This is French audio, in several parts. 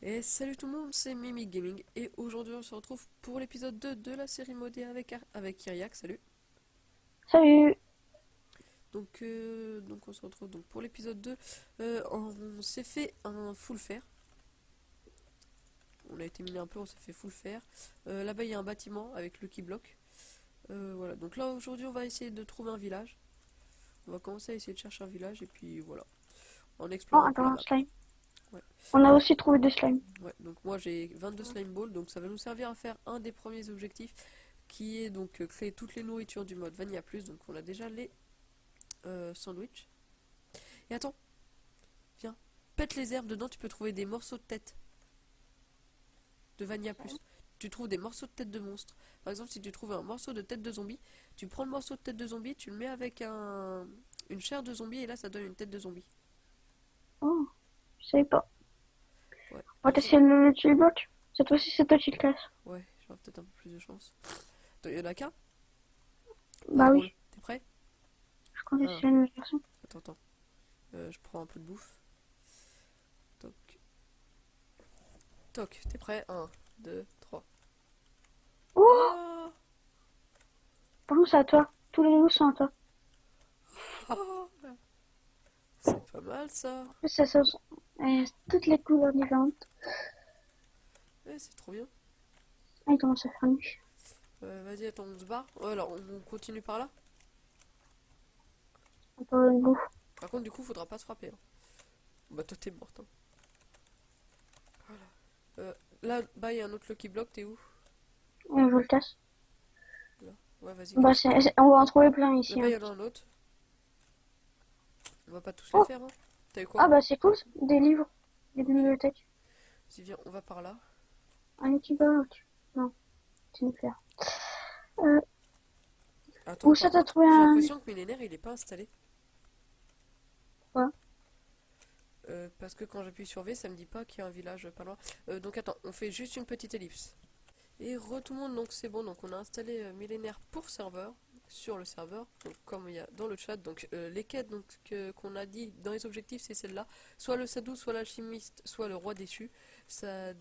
Et salut tout le monde, c'est Mimi Gaming et aujourd'hui on se retrouve pour l'épisode 2 de la série modée avec Kyriak, salut. Salut! Donc on se retrouve donc pour l'épisode 2. On s'est fait un full fer. On a été miné un peu, on s'est fait full fer. Là-bas il y a un bâtiment avec Lucky Block. Voilà, donc là aujourd'hui on va essayer de trouver un village. On va commencer à essayer de chercher un village et puis voilà, on Oh, explore un peu attends, la un map. slime. Ouais. On a Donc, aussi trouvé des slimes. ouais, donc moi j'ai 22 slime balls, donc ça va nous servir à faire un des premiers objectifs qui est donc créer toutes les nourritures du mode Vanilla Plus. Donc on a déjà les sandwichs. Et attends, viens, pète les herbes, dedans tu peux trouver des morceaux de tête de Vanilla Plus. Tu trouves des morceaux de tête de monstres. Par exemple, si tu trouves un morceau de tête de zombie, tu prends le morceau de tête de zombie, tu le mets avec une chair de zombie et là ça donne une tête de zombie. Oh, je savais pas. Ouais, On va comme ça. tester le chill block. Cette fois-ci, c'est toi qui le classe. Ouais, j'aurai peut-être un peu plus de chance. Attends, il y en a qu'un. Ah Bah drôle. oui, T'es prêt? je connais Un. la nouvelle version. Attends. Je prends un peu de bouffe. Toc. Toc. T'es prêt? Un, 2, 3. Oh! Oh, Par contre, c'est à toi. Tous les niveaux sont à toi. oh, c'est pas mal ça. En plus, et toutes les couleurs différentes. Ouais, c'est trop bien. Ah, il commence à faire nuit. Vas-y, attends, on se barre. Ouais, alors on continue par là. On peut une bouffe. Par contre, du coup, faudra pas se frapper, hein. Bah, toi, t'es morte, hein. Voilà. Là, bah, il y a un autre Lucky Block, t'es où? Et je le casse. Là. Ouais, vas-y, Bah, casse-le. on va en trouver plein ici, Là-bas, il hein. y en a un autre. On va pas tous les Oh! faire, hein. T'as eu quoi? Ah, bah, c'est cool. Des livres. Des Ok. bibliothèques. Vas-y, viens, on va par là. Un petit bloc. Non, c'est une faire. Euh, Attends, où par ça t'as contre, trouvé j'ai un... l'impression que Millénaire, il est pas installé. Quoi? Parce que quand j'appuie sur V, ça me dit pas qu'il y a un village pas loin. Donc attends, on fait juste une petite ellipse. Et tout le monde, donc c'est bon, donc on a installé Millénaire pour serveur, sur le serveur, donc comme il y a dans le chat, donc les quêtes donc, qu'on a dit dans les objectifs, c'est celle-là, soit le Sadou, soit l'alchimiste, soit le roi déchu. Ça...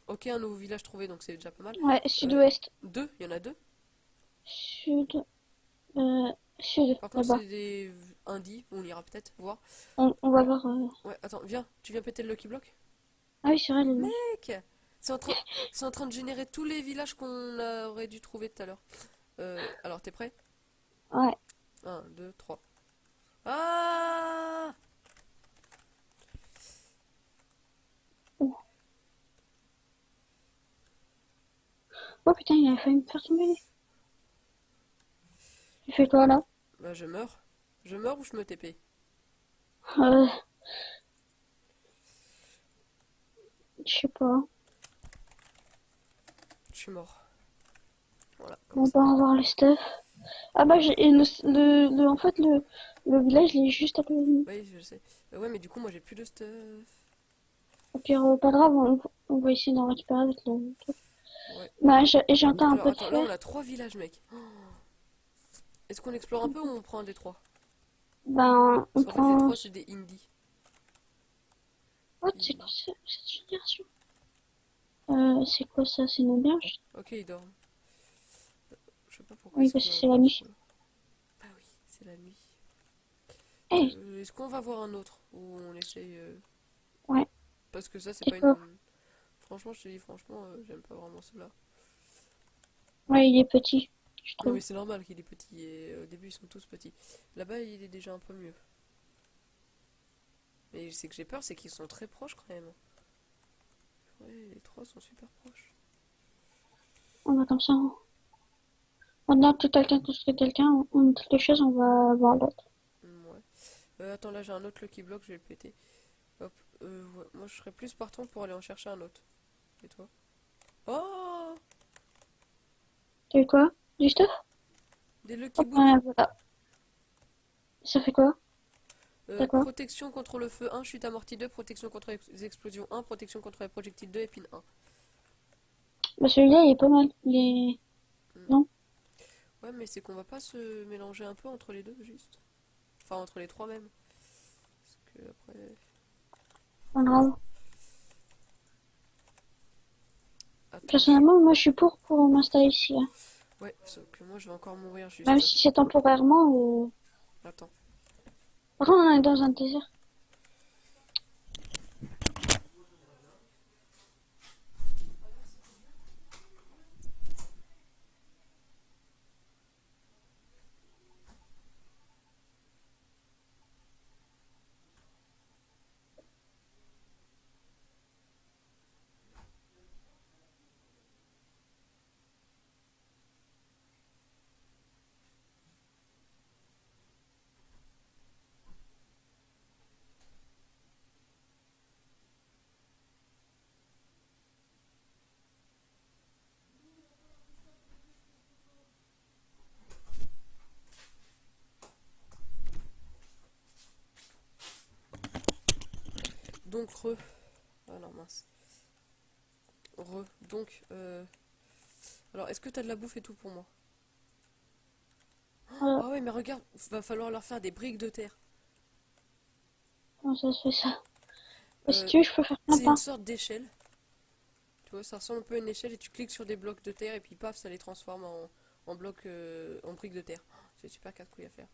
Ok, un nouveau village trouvé, donc c'est déjà pas mal. Ouais, Euh, sud-ouest. Deux, il y en a deux. Sud, sud, Par contre, là-bas. c'est des indies, on ira peut-être voir. On va voir. Ouais, attends, viens, tu viens péter le Lucky Block? Ah oui, c'est vrai, les mecs. Mec, c'est en train... c'est en train de générer tous les villages qu'on aurait dû trouver tout à l'heure. Alors, t'es prêt? Ouais. Un, 2, 3. Ah! Oh, oh, putain, il a failli me faire tomber. Tu fais quoi là? Bah, je meurs. Je meurs ou je me TP? Euh, je sais pas. Je suis mort. Voilà, comme On ça. va avoir le stuff. Ah bah, et en fait, le village, il est juste à côté de nous. Oui, je sais. Ouais, mais du coup, moi, j'ai plus de stuff. Au pire, pas grave, on va essayer d'en récupérer avec le truc. Ouais. Bah, j'ai encore un Alors, peu de attends, là, fer. on a trois villages, mec. Oh. Est-ce qu'on explore un peu ou on prend un des trois? Ben, Parce on qu'en fait, les prend... trois, c'est des indies. What, c'est quoi Indies. cette génération? C'est quoi ça? C'est une auberge? Ok, ils dorment. Je sais pas pourquoi ils Oui, sont parce que là, c'est la nuit. sont là. Ah oui, c'est la nuit. Eh, Est-ce qu'on va voir un autre? Ou on essaye... ouais, Parce que ça, c'est c'est pas quoi? une... Franchement, je te dis, franchement, j'aime pas vraiment cela. Ouais, il est petit, je Non, mais trouve. c'est normal qu'il est petit, et au début, ils sont tous petits. Là-bas, il est déjà un peu mieux. Mais c'est que j'ai peur, c'est qu'ils sont très proches quand même. Ouais, les trois sont super proches. On va comme ça. Maintenant que quelqu'un construit quelqu'un, on met toutes les choses, on va voir l'autre. Ouais. Attends, là, j'ai un autre Lucky Block, je vais le péter. Hop. Ouais. Moi, je serais plus partant pour aller en chercher un autre. Et toi? Oh! T'as eu quoi? Du stuff? Des Lucky Hop, Boots. ouais, voilà. Ça fait quoi? T'as quoi? Protection contre le feu 1, chute amortie 2, protection contre les explosions 1, protection contre les projectiles 2, épine 1. Bah celui-là, il est pas mal. Il est... Hmm. Non? Ouais, mais c'est qu'on va pas se mélanger un peu entre les deux, juste. Enfin, entre les trois même. Parce que après... Pas grave. Personnellement, moi je suis pour m'installer ici, hein. Ouais, sauf que moi je vais encore mourir Même juste. si c'est temporairement. Attends. Par contre, on est dans un désert. Donc alors mince. Donc alors est-ce que t'as de la bouffe et tout pour moi? Euh, Ah ouais mais regarde, va falloir leur faire des briques de terre. Comment ça se fait ça? Si Euh, tu veux, je peux faire plein de c'est une pain. sorte d'échelle. Tu vois, ça ressemble un peu à une échelle et tu cliques sur des blocs de terre et puis paf, ça les transforme en blocs, en briques de terre. C'est super casse-couille à faire.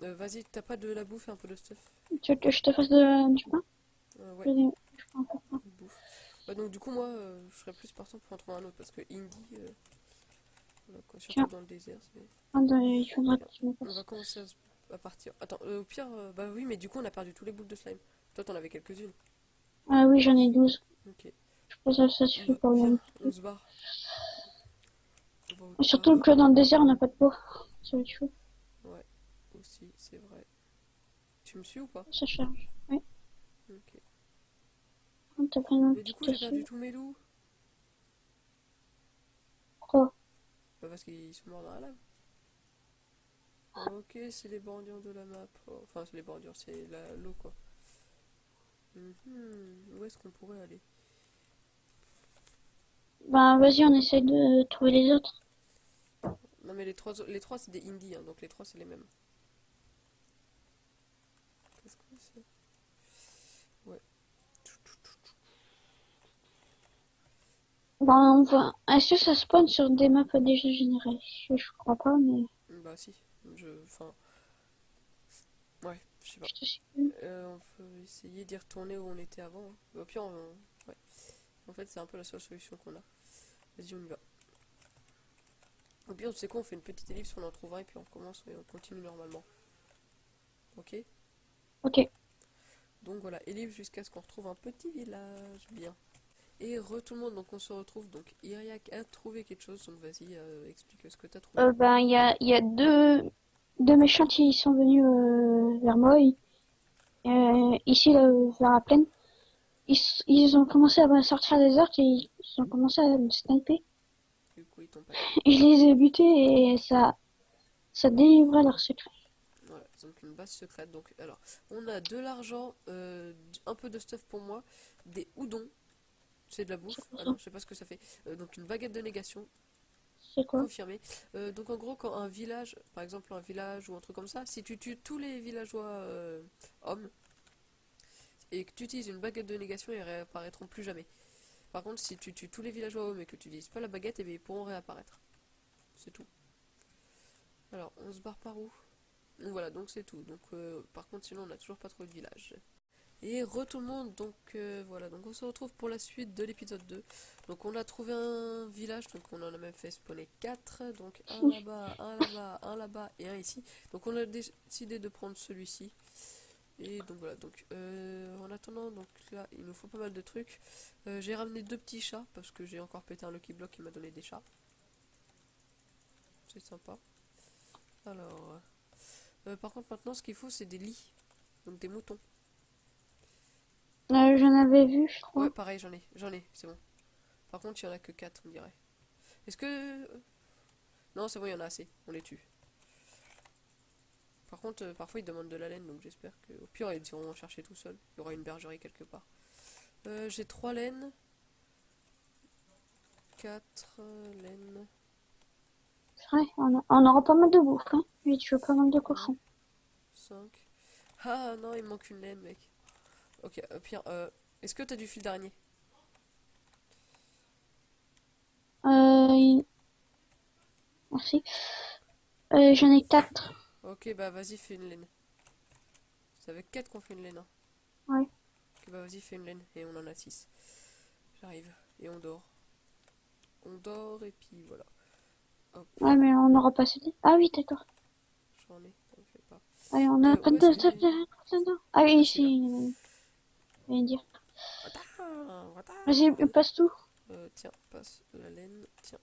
Vas-y, t'as pas de la bouffe et un peu de stuff? Tu veux que je te fasse du pain? Ouais, Je peux en faire plein. bouffe. Bah donc du coup moi, je serais plus partant pour en trouver un autre parce que Indie, voilà, quoi, surtout Tiens, dans le désert, c'est... il faudra que tu me On va passes. commencer à partir. Attends, au pire, bah oui, mais du coup on a perdu tous les boules de slime. Toi t'en avais quelques-unes. Ah oui, j'en ai 12. Ok. Je pense que ça suffit Bah, pour viens, le. on se barre. On va autre Surtout part. que dans le désert, on n'a pas de peau. Ça va être chaud. Ouais, aussi, c'est vrai. Tu me suis ou pas? Ça charge. Oui. Ok. T'as pris une Mais du coup petite j'ai perdu dessus. tous mes loups. Quoi? Bah parce qu'ils sont morts dans la lave. Ok, c'est les bordures de la map. Oh, enfin, c'est les bordures, c'est l'eau quoi. Où est-ce qu'on pourrait aller? Ben, vas-y, on essaye de trouver les autres. Non, mais les trois c'est des indies, hein, donc les trois c'est les mêmes. Qu'est-ce que c'est? Ouais. Ben, on va. Est-ce que ça spawn sur des maps déjà générées? Je crois pas, mais. Bah, si. Enfin, ouais, je sais pas. Je te suis. On peut essayer d'y retourner où on était avant, hein. Au pire, ouais. En fait, c'est un peu la seule solution qu'on a. Vas-y, on y va. Au pire, tu sais quoi, on fait une petite ellipse, on en trouve un et puis on recommence et on continue normalement. Ok? Ok. Donc voilà, ellipse jusqu'à ce qu'on retrouve un petit village. Bien. Et tout le monde, donc on se retrouve. Donc Iriak a trouvé quelque chose, donc vas-y, explique ce que t'as trouvé. Ben, il y a deux méchants qui sont venus vers moi. Ici, là, vers la plaine. Ils ont commencé à sortir des arcs et ils ont commencé à me sniper. Du coup, ils t'ont pas eu. Et je les ai butés et ça délivrait leur secret. Voilà, donc une base secrète. Donc, alors, on a de l'argent, un peu de stuff pour moi, des houdons, c'est de la C'est bouffe. quoi Ah ça? non, je sais pas ce que ça fait. Donc, une baguette de négation, C'est quoi? confirmé. Donc, en gros, quand un village, par exemple un village ou un truc comme ça, si tu tues tous les villageois hommes et que tu utilises une baguette de négation, ils réapparaîtront plus jamais. Par contre, si tu tues tous les villageois hommes et que tu n'utilises pas la baguette, eh bien, ils pourront réapparaître. C'est tout. Alors, on se barre par où? Donc voilà, donc c'est tout. Donc par contre, sinon on n'a toujours pas trouvé de village. Et tout le monde, donc voilà, donc on se retrouve pour la suite de l'épisode 2. Donc on a trouvé un village, donc on en a même fait spawner 4. Donc un là-bas, un là-bas, un là-bas et un ici. Donc on a décidé de prendre celui-ci. Et donc voilà, donc en attendant, donc là il nous faut pas mal de trucs. J'ai ramené deux petits chats parce que j'ai encore pété un Lucky Block qui m'a donné des chats. C'est sympa. Alors, par contre maintenant ce qu'il faut c'est des lits, donc des moutons. J'en avais vu, je Ouais, crois. pareil, j'en ai, c'est bon. Par contre, il y en a que 4 on dirait. Est-ce que... Non, c'est bon, il y en a assez, on les tue. Par contre, parfois ils demandent de la laine, donc j'espère que... Au pire, ils iront en chercher tout seuls. Il y aura une bergerie quelque part. J'ai 3 laines. 4 laines. C'est vrai, on aura pas mal de bouffe, hein. Oui, tu veux pas mal de Ouais, cochons. 5. Ah non, il me manque une laine, mec. Ok, au pire, est-ce que t'as du fil d'araignée? Oui, merci. J'en ai 4. Ok, bah vas-y, fais une laine. C'est avec 4 qu'on fait une laine. Hein. Ouais. Ok, bah vas-y, fais une laine. Et on en a 6. J'arrive. Et on dort. On dort et puis voilà. Hop, Ouais, mais on aura pas assez de... Ah oui, d'accord. j'en ai. T'en fais pas. Allez, on a pas Où de est-ce table que... là-dedans. Ah oui, Ah si, là. ici. Je vais dire. Attends, Vas-y, attends. passe tout. Tiens, passe la laine. Tiens.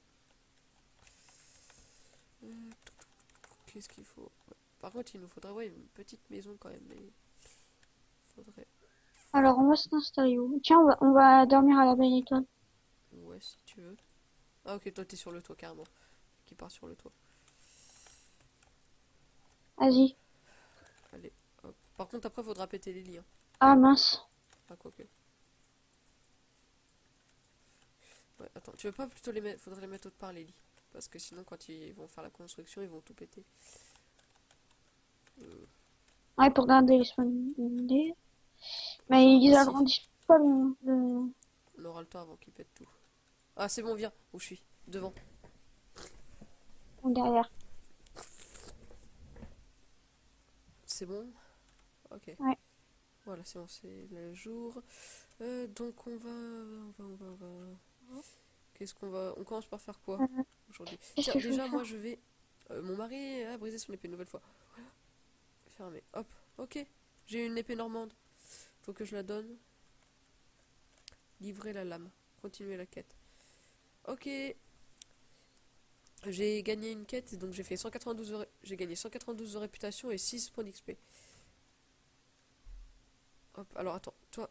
Qu'est-ce qu'il faut? Ouais. Par contre, il nous faudrait ouais, une petite maison quand même. Mais faudrait. Alors, on va s'installer où? Tiens, on va dormir à la belle étoile. Ouais, si tu veux. Ah, ok, toi t'es sur le toit carrément. Qui part sur le toit. Hop, Vas-y. allez. Hop. Par contre, après, faudra péter les lits. Hein. Ah mince. Ah, quoique. Ouais, attends, tu veux pas plutôt les mettre. Faudrait les mettre autre part les lits. Parce que sinon, quand ils vont faire la construction, ils vont tout péter. Euh, Ouais, pour garder les soins. Mais genre ils ici. agrandissent pas On aura le temps avant qu'ils pètent tout. Ah, c'est bon, viens. Où je suis? Devant. derrière. C'est bon? Ok. Ouais. Voilà, c'est bon, c'est le jour. Donc on va. Qu'est-ce qu'on va. On commence par faire quoi Euh, aujourd'hui? Qu'est-ce Tiens, que je vais déjà, moi faire? je vais. Mon mari a brisé son épée une nouvelle fois. Fermé. Hop. Ok. J'ai une épée normande. Faut que je la donne. Livrer la lame. Continuer la quête. Ok. J'ai gagné une quête, donc j'ai fait 192 j'ai gagné 192 de réputation et 6 points d'XP. Hop, alors attends, toi,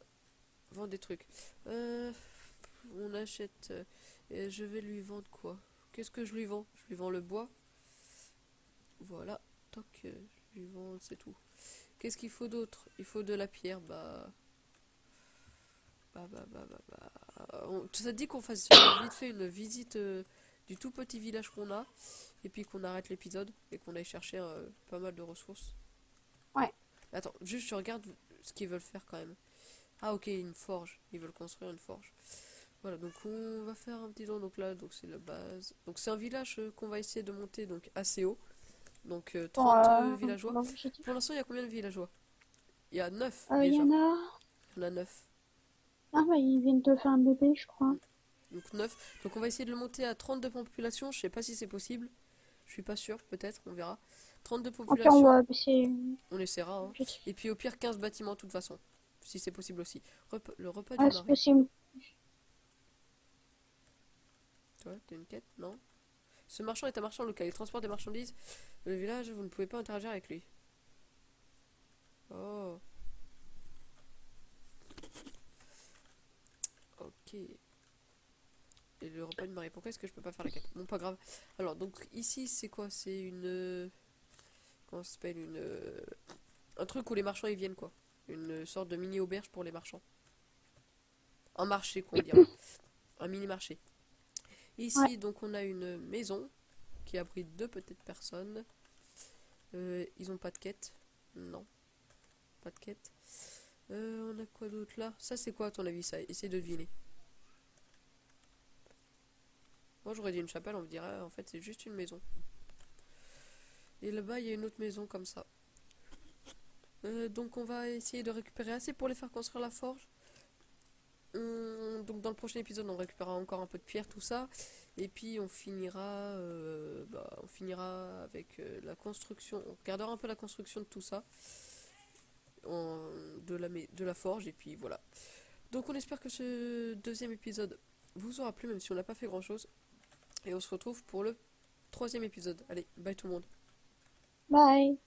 vends des trucs. Euh, on achète. Et je vais lui vendre quoi? Qu'est-ce que je lui vends? Je lui vends le bois. Voilà. Toc, je lui vends, c'est tout. Qu'est-ce qu'il faut d'autre? Il faut de la pierre, bah. Ça te dit qu'on fasse vite fait une visite du tout petit village qu'on a, et puis qu'on arrête l'épisode, et qu'on aille chercher pas mal de ressources. Ouais. Attends, juste je regarde ce qu'ils veulent faire quand même. Ah ok, une forge. Ils veulent construire une forge. Voilà, donc on va faire un petit tour. Donc là, donc c'est la base. Donc c'est un village qu'on va essayer de monter donc assez haut. Donc Bon, 30 villageois. bon, j'ai dit. Pour l'instant, il y a combien de villageois? Il y a 9 Il y déjà. en a. Il y en a 9. Ah, bah, ils viennent de faire un bébé, je crois. Donc 9. Donc on va essayer de le monter à 32 populations. Je sais pas si c'est possible. Je suis pas sûr, peut-être, on verra. 32 Au pire, on populations, va baisser on essaiera. Hein. l'objectif. Et puis au pire 15 bâtiments de toute façon. Si c'est possible aussi. Le repas du Ouais, c'est mari. possible. Toi, t'as une quête? Non. Ce marchand est un marchand local. Il transporte des marchandises. Le village, vous ne pouvez pas interagir avec lui. Oh. Ok. Et le repas du mari. Pourquoi est-ce que je peux pas faire la quête? Bon, pas grave. Alors, donc ici, c'est quoi? C'est une. Comment ça s'appelle? Un truc où les marchands ils viennent, quoi. Une sorte de mini auberge pour les marchands. Un marché, qu'on dira. Un mini marché. Ouais. Ici, donc, on a une maison qui abrite deux petites personnes. Ils ont pas de quête? Non, pas de quête. On a quoi d'autre là? Ça, c'est quoi à ton avis, ça? Essaye de deviner. Moi, j'aurais dit une chapelle, on me dirait, en fait, c'est juste une maison. Et là-bas, il y a une autre maison comme ça. Donc, on va essayer de récupérer assez pour les faire construire la forge. Donc, dans le prochain épisode, on récupérera encore un peu de pierre, tout ça. Et puis, on finira avec la construction. On regardera un peu la construction de tout ça. De la forge, et puis voilà. Donc, on espère que ce deuxième épisode vous aura plu, même si on n'a pas fait grand chose. Et on se retrouve pour le troisième épisode. Allez, bye tout le monde. Bye.